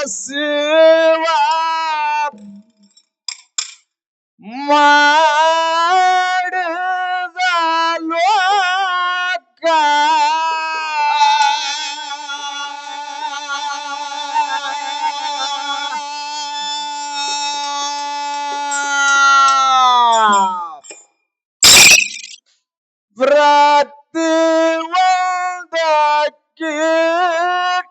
ಶಿವ ಮಾಡಿದ ಲೋಕ ಪ್ರತಿ ಒಂದ ಕೀಟನ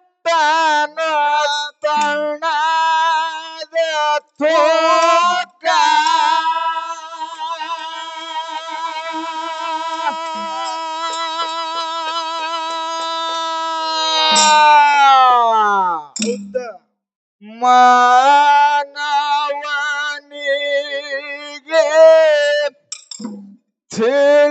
ತಣ್ಣದ ತೋಕ ಮಾನವನಿಗೆ ತಿಳಿಯಲಿಲ್ಲ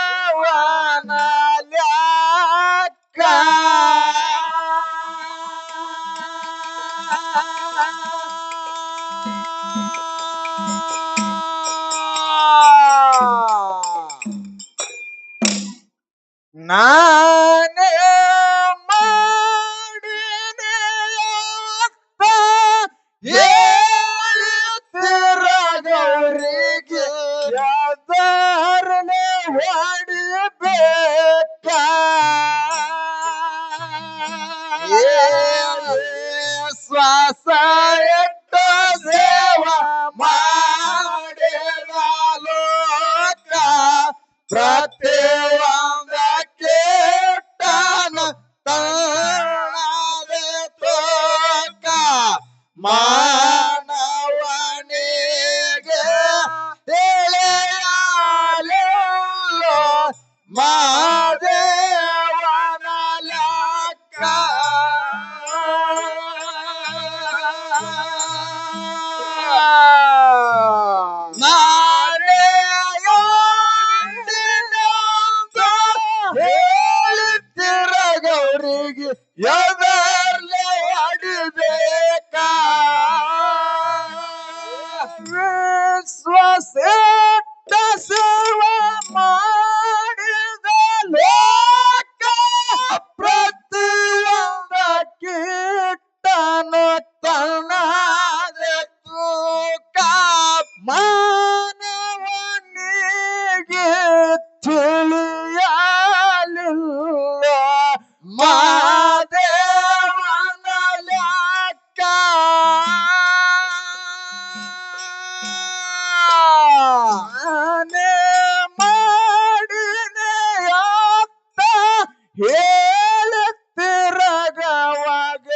ಮಹಾದೇವನ ಲೆಕ್ಕ ನಾನೇ ಮಾಡಿದೆ ಅಂತ ಹೇಳ್ತಿರಗವರಿಗೆ ಯಾದರನೆ ಹೊಡಿಬೇಕ ಶ್ವಾಸ ಇಟ್ಟು ಸೇವಾ ಮಾಡಿದ ಲೋಕ ಪ್ರತಿಯೊಂದ ಕೀಟನ ತಣ್ಣದೆ ತೋಕ ಮಾನವನಿಗೆ ತಿಳಿಯಲಿಲ್ಲ ಮಹಾದೇವನ ಲೆಕ್ಕ ನಾನೇ ಹೇಳ್ತಿರಗವರಿಗೆ ಎದರ್ಲೆ ಅಡಿಬೇಕ ವಿಶ್ವಸಿಟ್ಟ ಸೇವ ಮಾಡಿದ ಲೋಕ ಪ್ರತಿಯೊಂದ ಕೀಟನ ತಣ್ಣದ ತೂಕ ಮಾನವನಿಗೆ ತಿಳಿಯಲಿಲ್ಲ ಮಹಾದೇವನ ಲೆಕ್ಕ ನಾನೇ ಮಾಡಿದೆ ಅಂತ ಹೇಳ್ತಿರಗವಾಗ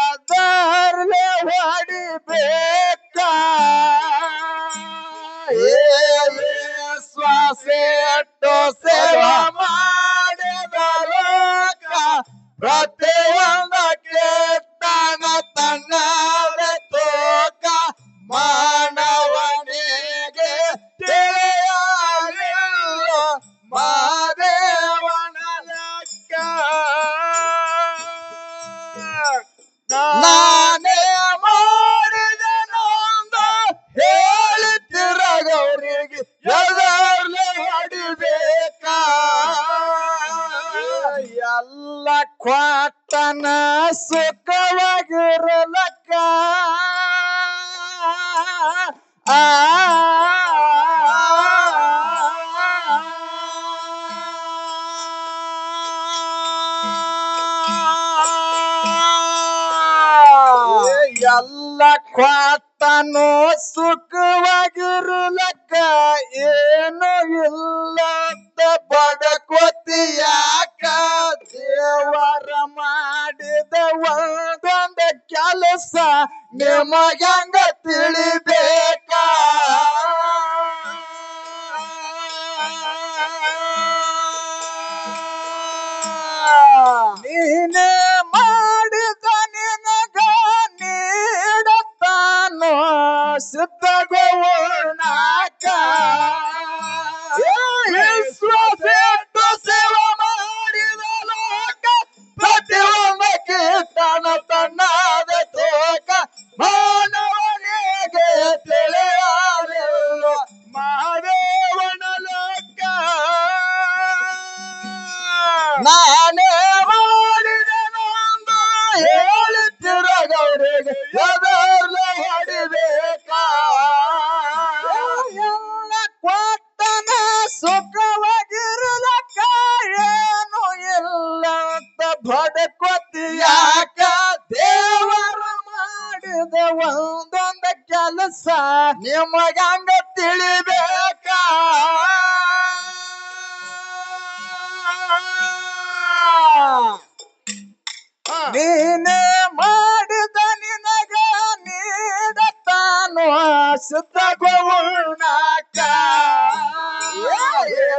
ಎದರ್ಲೆ ಹೊಡಿಬೇಕ ಶ್ವಾಸೆಟ್ಟು ಸೇವಾ ಮಾಡಿದ ಲೋಕ ಪ್ರತಿಯೊಂದ ಕೀಟನ ತಣ್ಣದ ತೋಕ ಮಾನವನಿಗೆ ತಿಳಿಯಲಿಲ್ಲ ಮಹಾದೇವನ ಲೆಕ್ಕ ನಾನೇ ಮಾಡಿದೆನೊಂದು ಹೇಳ್ತಿರಗವರಿಗೆ ಎದರ್ಲೆ ಹೊಡಿಬೇಕ ಎಲ್ಲ ಕ್ವಾಟನ ಸುಖವಾಗಿರಲಕ್ಕ ಎಲ್ಲ ಕ್ವಾಟನು ಸುಖವಾಗಿರಲಕ್ಕ ಏನು ಇಲ್ಲದ ಬಡಕೋತಿಯಾಕ ದೇವರ ಮಾಡಿದ ಒಂದೊಂದ ಕೆಲಸ ನಿಮಗಂಗ ತಿಳಿಬೇಕ ನೀನೇ ಮಾಡಿದ ನಿನಗ ನೀಡತಾನೋ ಸಿದ್ಧಗೋನಾಕ ವಿಶ್ವಸಿಟ್ಟು ಸೇವಾ ಮಾಡಿದ ಲೋಕ ಪ್ರತಿಯೊಂದ ಕೀಟನ ತಣ್ಣದ ತೋಕ ಮಾನವನಿಗೆ ತಿಳಿ ಕೆಲಸ ನಿಮಗಂಗ ತಿಳಿಬೇಕ ನೀನೇ ಮಾಡಿದ ನಿನಗ ನೀಡತಾನು ಶುದ್ಧ ಗೋವುಣಾಕ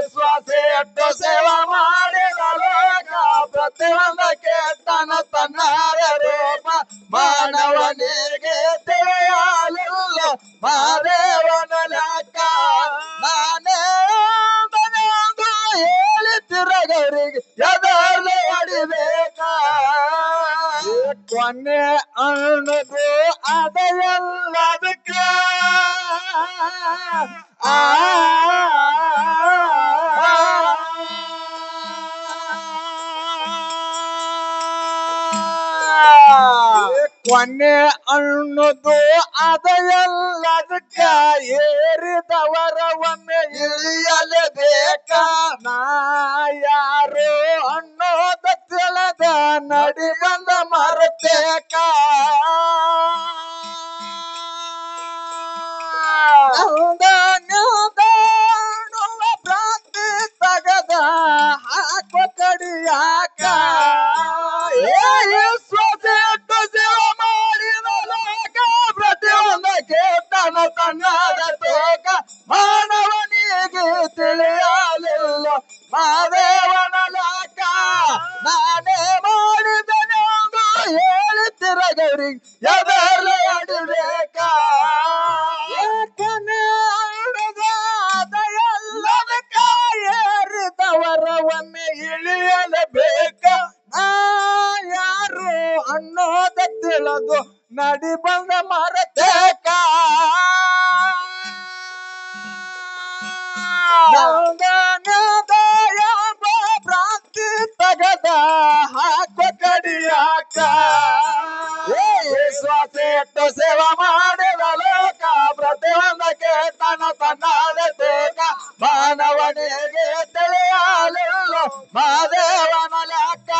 ಶ್ವಾಸ ಎಟ್ಟು ಸೇವಾ ಮಾಡಿದ ಲೋಕ ಪ್ರತಿಯೊಂದಕ್ಕೆ ತನ್ನಾರ ರೂಪ ಮಾನವನಿಗೆ ತಿಳಿಯಲಿಲ್ಲ ಮಾದೇವನ ಲೆಕ್ಕ ನಾನೇ ಹೇಳಿ ತಿರಗರಿಗೆ ಎದರ್ಲೆ ಹೊಡಿಬೇಕ ಕೊನೆ ಅನ್ನದು ಅದೆಲ್ಲದಕ್ಕ ಕೊನೆ ಅನ್ನೋದು ಅದೆಲ್ಲದಕ್ಕ ಏರಿದವರ ಒಮ್ಮೆ ಇಳಿಯಲೇಬೇಕ ನಾ ಯಾರು ಅನ್ನೋದ ತಿಳಿದ ನಡಿ ಬಂದ ಮರತೇಕ ಭ್ರಾಂತಿ ತಗದ ಹಾಕೋ ಕಡಿಯಾಕ ಸ್ವದೇಟ್ಟು ಸೇವ ಮಾಡಿದ ಲೋಕ ಪ್ರತಿಯೊಂದಕ್ಕೆ ತನ್ನದ ತೋಕ ಮಾನವನಿಗೆ ತಿಳಿಯಲಿಲ್ಲ ಮಾದೇವನ ಲಾಕ ನಾನೇ ಮಾಡಿದನೆಂದು ಹೇಳಿ ತಿರಗರಿಗೆ ಎದರ್ಲೆ ಅಡಿಬೇಕ ಎಲ್ಲದಕ್ಕ ಏರಿದವರ ಒಮ್ಮೆ ಇಳಿಯಲೇಬೇಕ ನಾ ಯಾರು ಅನ್ನೋದ ತಿಳಿದು ನಡಿ ಬಂದ ಮರತೇಕ ಭ್ರಾಂತಿ ತಗದ ಹಾಕೋ ಕಡಿಯಾಕ ಶ್ವಾಸ ಎಟ್ಟು ಸೇವಾ ಮಾಡಿದ ಲೋಕ ಪ್ರತಿಯೊಂದಕ್ಕೆ ತನ್ನದ ತೇಕ ಮಾನವನಿಗೆ ತಿಳಿಯಲಿಲ್ಲ ಮಾದೇವನ ಲೆಕ್ಕ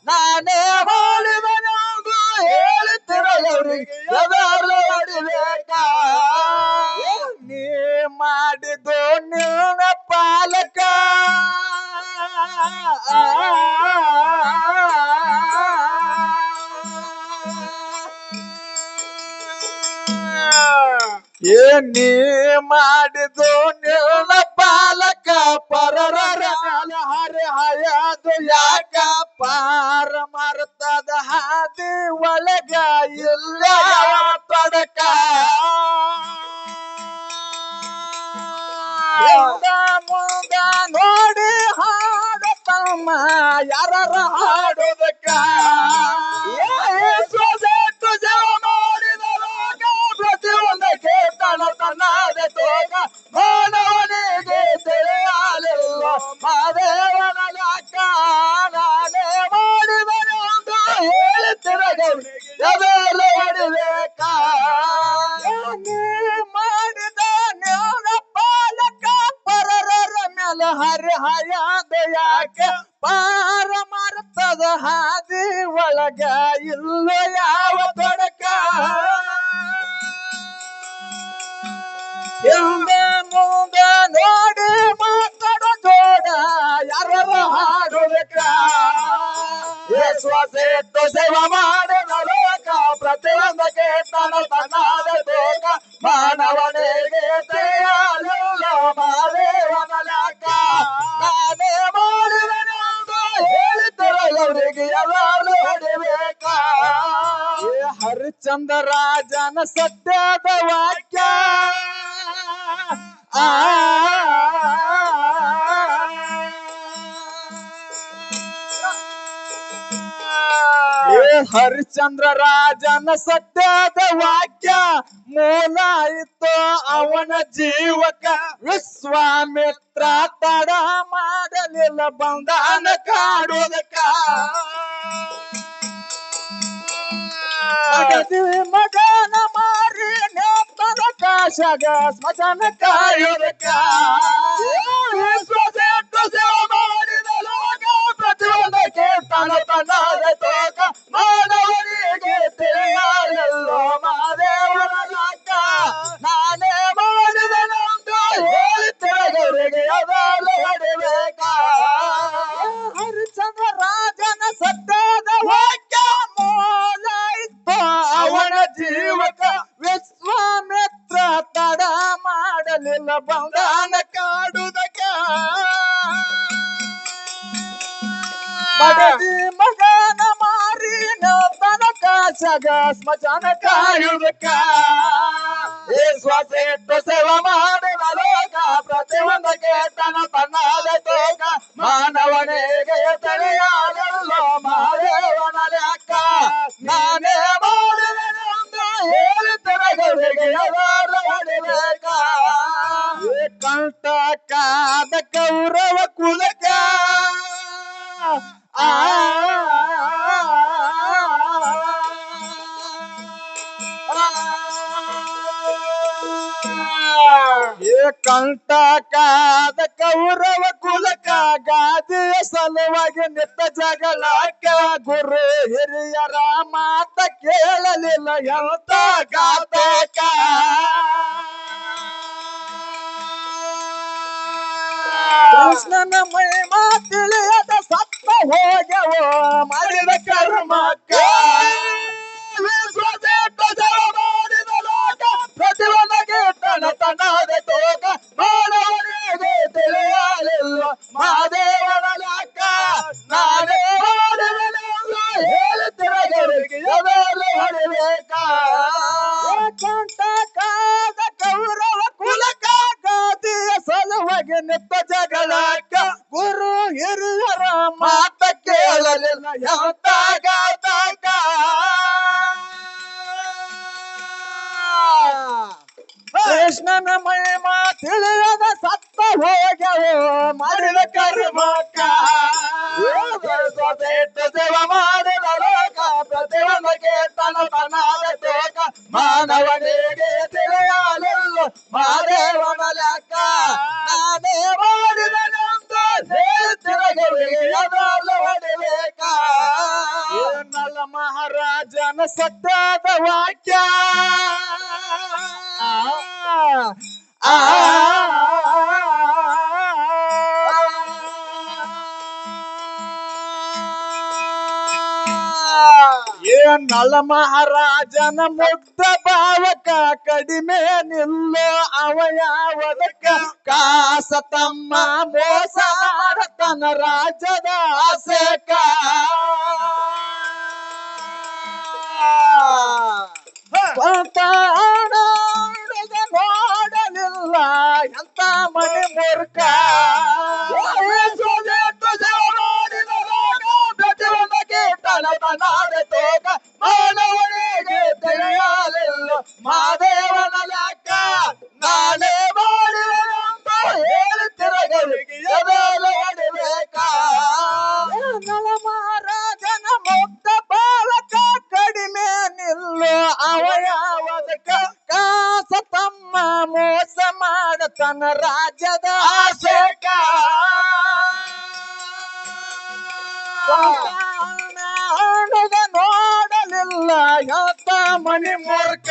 ನಾನೇ ಮಾಡಿದನೆಂದು ಹೇಳಿ ತಿರಗರಿಗೆ ಎದರ್ಲೆ ಹೊಡಿಬೇಕ ನೀ ಮಾಡಿದ್ದು ನಿನ್ನ ಪಾಲಕ ನೀ ಮಾಡಿದ್ದು ನಿನ್ನ ಪಾಲಕ ಪರರ ಹರಿ ಹಯದು ಯಾಕ ಪಾರ ಮರ್ತದ ಹಾದಿ ಒಳಗ ಇಲ್ಲ ತೊಡಕ ಮುಂದ ನೋಡಿ ಹಾಡತಮ್ಮ ಯಾರ ಹಾಡೋದಕ್ಕ ಸ್ವದೇಟ್ಟು ಸೇವ ಮಾಡಿದ ಲೋಕ ಪ್ರತಿಯೊಂದಕ್ಕೆ ತನ್ನದ ತೋಕ ಮಾನವನಿಗೆ ತಿಳಿಯಲಿಲ್ಲ ಮಾದೇವನ ಲೆಕ್ಕ ನಾನೇ ಮಾಡಿದನೆಂದು ಹೇಳಿ ತಿರಗರಿಗೆ ಎದರ್ಲೆ ಹೊಡಿಬೇಕ ನೀ ಮಾಡಿದ ನ್ಯಾನ ಪಾಲಕ ಪರರ ಮೇಲೆ ಹರಿ ಹಯದ ಯಾಕ ಪಾರ ಮರ್ತದ ಹಾದಿ ಒಳಗ ಇಲ್ಲ ಯಾವ ತೊಡಕ ಹಿಂದೆ ಮುಂದೆ ನೋಡಿ ಮಾತಾಡೋ ಜೋಡ ಯಾರ ಹಾಡೋದಕ್ಕ ಶ್ವಾಸ ಎಟ್ಟು ಸೇವಾ ಮಾಡಿದ ಲೋಕ ಪ್ರತಿಯೊಂದಕ್ಕೆ ತನ್ನದ ತೋಕ ಮಾನವನಿಗೆ ತಿಳಿಯಲಿಲ್ಲ ಮಾದೇವನ ಲೆಕ್ಕ ನಾನೇ ಮಾಡಿದನೆಂದು ಹೇಳಿ ತಿರಗರಿಗೆ ಎದರ್ಲೆ ಹೊಡಿಬೇಕ ಹರಿಶ್ಚಂದ್ರ ರಾಜನ ಸತ್ಯದ ವಾಕ್ಯ ಹರಿಶ್ಚಂದ್ರ ರಾಜನ ಸತ್ಯದ ವಾಕ್ಯ ಮೂಲ ಇತ್ತು ಅವನ ಜೀವಕ ವಿಶ್ವಾಮಿತ್ರ ತಡ ಮಾಡಲಿಲ್ಲ ಬಂಧನ ಕಾಡೋದಕ್ಕ ಮಗನ ಮಾರಿ ನೇತರ ಕಾಶಗ ಸ್ಮಶಾನ ಕಾಯೋದಕ್ಕ ಸ್ವದೇಟ್ಟು ಸೇವ ಮಾಡಿದ ಲೋಕ ಪ್ರತಿಯೊಂದಕ್ಕೆ ತನ್ನದ ತೋಕ ಮಾನವನಿಗೆ ತಿಳಿಯಲಿಲ್ಲ ಮಾದೇವನ ಲೆಕ್ಕ ಕೇಳಲಿಲ್ಲ ಬಂದಾನ ಕಾಡುದಕ್ಕ ಮಡದಿ ಮಗನ ಮಾರಿ ತನ ಕಾಶಗ ಸ್ಮಶಾನ ಕಾಯುದಕ್ಕ ಶ್ವಾಸ ಇಟ್ಟು ಸೇವೆ ಮಾಡಿದ ಲೋಕ ಪ್ರತಿಯೊಂದಕ್ಕೆ ತನ್ನದ ತೋಕ ಮಾನವನಿಗೆ ತಿಳಿಯಾಗಲ್ಲೋ ಮಹಾದೇವನ ಲೆಕ್ಕ ನಾನೇ ಮಾಡಿದೆನೆಂದು ಹೇಳಿ ತೆರೆಗಳಿಗೆ ಯಾರು ಹೊಡಿಬೇಕ ಕಂಟಕಾದ ಕೌರವ ಕುಲಕ ಕಂಟಕಾದ ಕೌರವ ಕುಲಕ ಗಾದಿಯ ಸಲುವಾಗಿ ನಿತ್ತ ಜಗಳಕ್ಕ ಗುರು ಹಿರಿಯರ ಮಾತ ಕೇಳಲಿಲ್ಲ ಎಂತ ಘಾತಕ ಕೃಷ್ಣನ ಮಹಿಮಾ ತಿಳಿಯದ ಸತ್ತ ಹೋಗವೋ ಮಾಡಿದ ಕರ್ಮಕ್ಕ ಮಾಡಿದ ಲೋಕ ಪ್ರತಿಯೊಂದಕ್ಕೆ ತನ್ನದ ತೋಕ ಮಾನವನಿಗೆ ತಿಳಿಯಲಿಲ್ಲ ಮಹಾದೇವನ ಲೆಕ್ಕ ನಾನೇ ಮಾಡಿದೆನೆಂದು ಹೇಳಿ ತಿರಗರಿಗೆ ಎದೆಯಲ್ಲಿ ಹೊಡಿಬೇಕ ಕಂಟಕಾದ ಕೌರವ ಕುಲಕ ಗಾದಿಯ ಸಲುವಾಗಿ ನಿತ್ತ ಜಗಳಕ್ಕ ಗುರು ಹಿರಿಯರ ಮಾತ ಕೇಳಲಿಲ್ಲ ಎಂತ ಘಾತಕ ಕೃಷ್ಣನ ಮಹಿಮಾ ತಿಳಿಯದ ಸತ್ತ ಹೋಗವೋ ಮಾಡಿದ ಕರ್ಮಕ್ಕ ಸೇವೆ ಮಾಡಿದ ಲೋಕ ಪ್ರತಿಯೊಂದಕ್ಕೆ ತನ್ನದ ತೋಕ ಮಾನವನಿಗೆ ತಿಳಿಯಲಿಲ್ಲ ಮಹಾದೇವನ ಲೆಕ್ಕ ನಾನೇ ಮಾಡಿದನೆಂದು ತಿರಗಳಿಗೆ ಎದೆಯಲ್ಲಿ ಹೊಡಿಬೇಕ ನಲ್ಲ ಮಹಾರಾಜನ ಸತ್ಯದ ವಾಕ್ಯ ನಳ ಮಹಾರಾಜನ ಮುಗ್ಧ ಭಾವಕ ಕಡಿಮೆ ನಿಲ್ಲೋ ಅವಯವದಕ್ಕ ಕಾಸ ತಮ್ಮ ಮೋಸ ಮಾಡತನ ರಾಜ್ಯದ ಆಸೆಕ ನೋಡಲಿಲ್ಲ ಎಂತ ಮನೆ ಮೂರ್ಖ ತನ್ನದ ತೋಕ ಮಾನವನಿಗೆ ತಿಳಿಯಲಿಲ್ಲ ಮಹಾದೇವನ ಲೆಕ್ಕ ನಾನೇ ಮಾಡಿದೆನೆಂದು ಹೇಳಿ ತಿರಗರಿಗೆ ಎದೆಯಲ್ಲಿ ಹೊಡಿಬೇಕ ನಳ ಮಹಾರಾಜನ ಮುಗ್ಧ ಬಾಲಕ ಕಡಿಮೆ ನಿಲ್ಲು ಅವಯವದಕ್ಕ ಕಾಸ ತಮ್ಮ ಮೋಸ ಮಾಡತನ ರಾಜ್ಯದ ಆಸೆಕ ನೋಡಲಿಲ್ಲ ಯಾತ ಮನಿ ಮೂರ್ಖ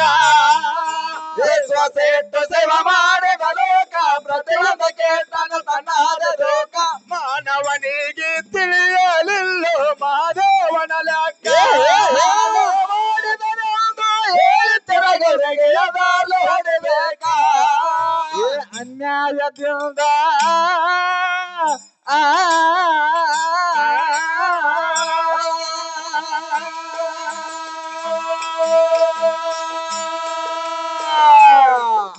ಶ್ವಾಸ ಇಟ್ಟು ಸೇವೆ ಮಾಡಿದ ಲೋಕ ಪ್ರತಿಯೊಂದಕ್ಕೆ ತನ್ನದ ತೋಕ ಮಾನವನಿಗೆ ತಿಳಿಯಲಿಲ್ಲ ಮಹಾದೇವನ ಲೆಕ್ಕ ಮಾಡಿದನೆಂದು ಹೇಳಿ ತಿರಗರಿಗೆ ಎದೆಯಲ್ಲಿ ಹೊಡಿಬೇಕ ಅನ್ಯಾಯದಿಂದ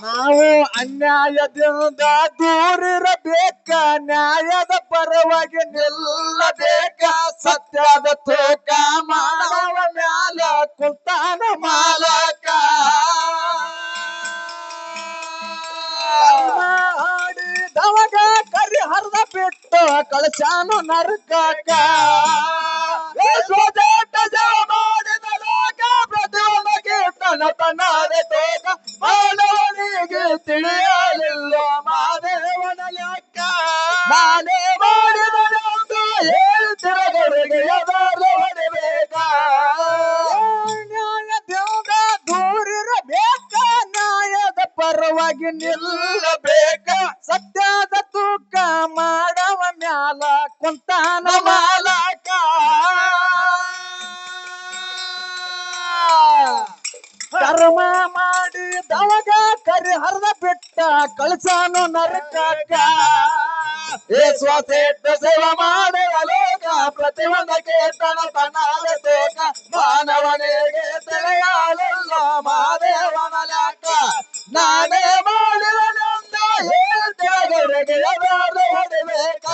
ನಾವು ಅನ್ಯಾಯದಿಂದ ದೂರಿರಬೇಕ ನ್ಯಾಯದ ಪರವಾಗಿ ನಿಲ್ಲಬೇಕ ಸತ್ಯದ ತೂಕ ಮಾಡವ ಮ್ಯಾಲ ಕುಂತಾನ ಮಾಲಕ ಮಾಡಿದವಾಗ ಕರಿ ಹರಿದ ಬಿಟ್ಟು ಕಳಸಾನು ನರಕಕ್ಕ ಮಾಡಿದ ಲೋಕ ಪ್ರತಿಯೊಂದಕ್ಕೆ ತನ್ನದ ತೋಕ ಮಾನವನಿಗೆ ತಿಳಿಯಲಿಲ್ಲ ಮಹಾದೇವನ ಲೆಕ್ಕ ನಾನೇ ಮಾಡಿದನೆಂದು ಹೇಳಿ ತಿರಗರಿಗೆ ಎದೆಯಲ್ಲಿ ಹೊಡಿಬೇಕ ನ್ಯಾಯದಿಂದ ದೂರಿರಬೇಕ ನ್ಯಾಯದ ಪರವಾಗಿ ನಿಲ್ಲಬೇಕ ಸತ್ಯದ ತೂಕ ಮಾಡವ ಮ್ಯಾಲ ಕುಂತಾನ ಮಾಲಕ ಕರ್ಮ ಮಾಡಿದವಾಗ ಕರಿ ಹರಿದ ಬಿಟ್ಟ ಕಳಸಾನು ನರಕಕ್ಕ ಶ್ವಾಸೆಟ್ಟು ಸೇವೆ ಮಾಡುವ ಲೋಕ ಪ್ರತಿಯೊಂದಕ್ಕೆ ತನತನಾದ ತೋಕ ಮಾನವನಿಗೆ ತಿಳಿಯಲಿಲ್ಲ ಮಾದೇವನ ಲೆಕ್ಕ ನಾನೇ ಮಾಡಿದನೆಂದ ಹೇಳ್ತಿರಗೆ ಹೊಡಿಬೇಕ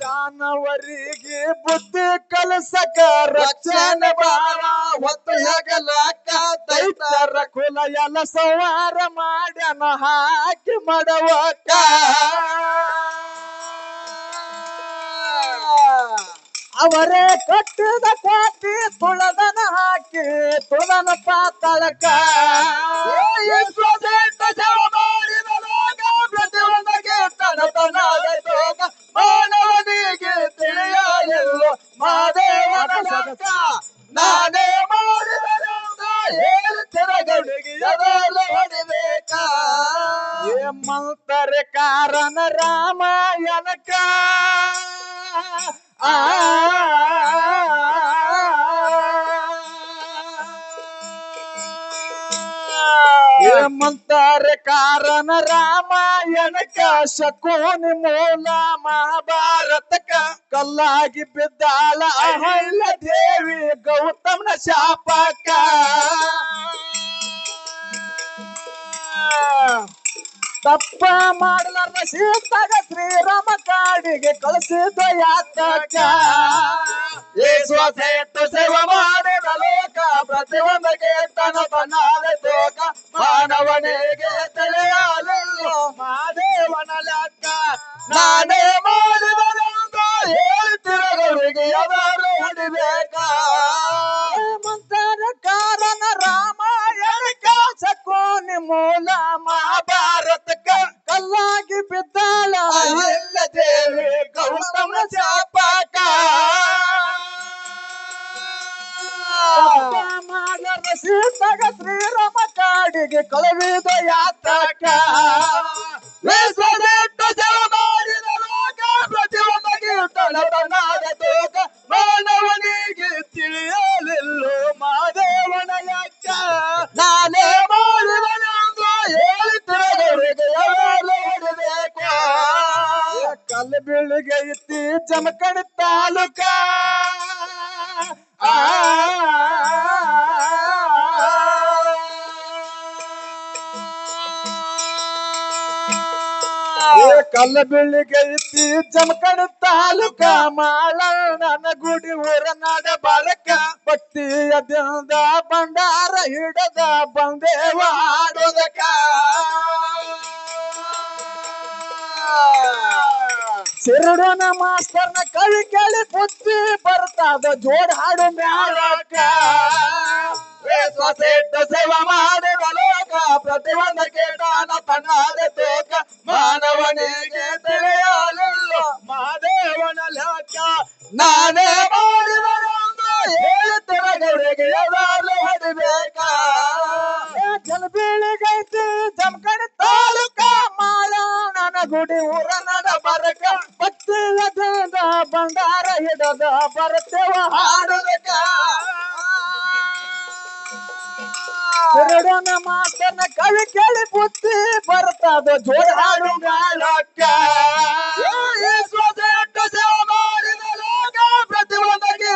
ದಾನವರಿಗೆ ಬುದ್ಧಿ ಕಲಸಕ ರಕ್ಷಣೆ ಬಾರ ಒತ್ತು ಹೆಗಲಕ್ಕ ದೈತರ ಕುಲ ಎಲ್ಲ ಸಂವಾರ ಮಾಡ್ಯನ ಹಾಕಿ ಮಾಡವಕ್ಕ ಅವರೇ ಕಟ್ಟಿದ ಕೋಟಿ ತುಳದನ ಹಾಕಿ ತುಳನ ಪಾತಳಕ ಮಾಡಿದ ಲೋಕ ಪ್ರತಿಯೊಂದಕ್ಕೆ ತನತನಾದ ತೋಕ ಮಾನವನಿಗೆ ತಿಳಿಯಲಿಲ್ಲ ಮಾದೇವನ ಲೆಕ್ಕ ನಾನೇ ಮಾಡಿದನೆಂದ ಹೇಳ್ತಿರಗಡಿಗೆ ಎದಲು ಹೊಡಿಬೇಕ ಮಂತರ ಕಾರಣ ರಾಮಾಯಣಕ ಮಂತರ ಕಾರಣ ರಾಮಾಯಣಕ ಶಕುನಿ ಮೂಲ ಮಹಾಭಾರತಕ ಕಲ್ಲಾಗಿ ಬಿದ್ದಾಳ ಅಹಲ್ಯ ದೇವಿ ಗೌತಮನ ಶಾಪಕ ತಪ್ಪ ಮಾಡಲಾರ್ದ ಸೀತಾಗ ಶ್ರೀರಾಮ ಕಾಡಿಗೆ ಕಳಿಸಿದ ಯಾತಕ ಶ್ವಾಸೆಟ್ಟು ಸೇವೆ ಮಾಡಿದ ಲೋಕ ಪ್ರತಿಯೊಂದಕ್ಕೆ ತನತನಾದ ತೋಕ ಮಾನವನಿಗೆ ತಿಳಿಯಲಿಲ್ಲ ಮಾದೇವನ ಲೆಕ್ಕ ನಾನೇ ಮಾಡಿದನೆಂದ ಹೇಳ್ತಿರಗಳಿಗೆ ಎದರು ಹೊಡಿಬೇಕ ಮಂತರ ಕಾರಣ ರಾಮಾಯಣಕ ಶಕುನಿ ಮೂಲ ಮಹಾಭಾರತಕ ಕಲ್ಲಾಗಿ ಬಿದ್ದಾಳ ಎಲ್ಲ ದೇವಿ ಗೌತಮ ಶಾಪಕ ಮಾಡದ ಸೀತಾಗ ಶ್ರೀರಾಮ ಕಾಡಿಗೆ ಕಳುಹಿದ ಯಾತಕ ಶ್ವಾಸೆಟ್ಟು ಸೇವೆ ಮಾಡಿದ ಲೋಕ ಪ್ರತಿಯೊಂದಕ್ಕೆ ತನತನಾದ ತೋಕ ಮಾನವನಿಗೆ ತಿಳಿಯಲಿಲ್ಲ ಮಾದೇವನ ಲೆಕ್ಕ ನಾನೇ ಮಾಡಿದನೆಂದು ಹೇಳ್ತಿರಗಳಿಗೆ ಎದಲು ಹೊಡಿಬೇಕು ಕಲ್ಲು ಬೀಳಿಗೆ ಇತ್ತಿ ಜಮಖಂಡಿ ತಾಲೂಕ ಕಲ್ಲ ಬೀಳಿಗೆ ಇತ್ತಿ ಜಮಖಂಡಿ ತಾಲೂಕ ಮಾಳ ನನ್ನ ಗುಡಿ ಊರ ನಾಡ ಬಾಳಕ ಭಕ್ತಿಯ ದಿನದ ಭಂಡಾರ ಹಿಡದ ಬಂದೇವ ಹಾಡೋದಕ ಸಿರುಡನ ಮಾಸ್ತರ್ನ ಕವಿ ಕೇಳಿ ಬುದ್ಧಿ ಬರ್ತದ ಜೋಡ್ ಹಾಡು ಮ್ಯಾಳಕ ಶ್ವಾಸೆಟ್ಟು ಸೇವೆ ಮಾಡಿದ ಲೋಕ ಪ್ರತಿಯೊಂದಕ್ಕೆ ತನತನಾದ ತೋಕ ಮಾನವನಿಗೆ ತಿಳಿಯಲಿಲ್ಲ ಮಾದೇವನ ಲೆಕ್ಕ ನಾನೇ ಮಾಡಿದನೆಂದು ಹೇಳ್ತಿರಗಳಿಗೆ ಎದಲು ಹೊಡಿಬೇಕ ಜಲಬೀಳಿಗೈತಿ ಜಮಖಂಡಿ ತಾಲೂಕ ಮಾಳ ನನ್ನ ಗುಡಿ ಊರ ನಡ ಬರಕ ಭಕ್ತಿಯ ಭಂಡಾರ ಹಿಡದ ಬರ್ತೇವ ಹಾಡೋದಕ ಎರಡನ ಮಾತನ್ನ ಕವಿ ಕೇಳಿ ಬುದ್ಧಿ ಬರ್ತದ ಜೋಡ್ ಹಾಡು ಗಾಳಕ್ಕ ಶ್ವಾಸೆಟ್ಟು ಸೇವೆ ಮಾಡಿದ ಲೋಕ ಪ್ರತಿಯೊಂದಕ್ಕೆ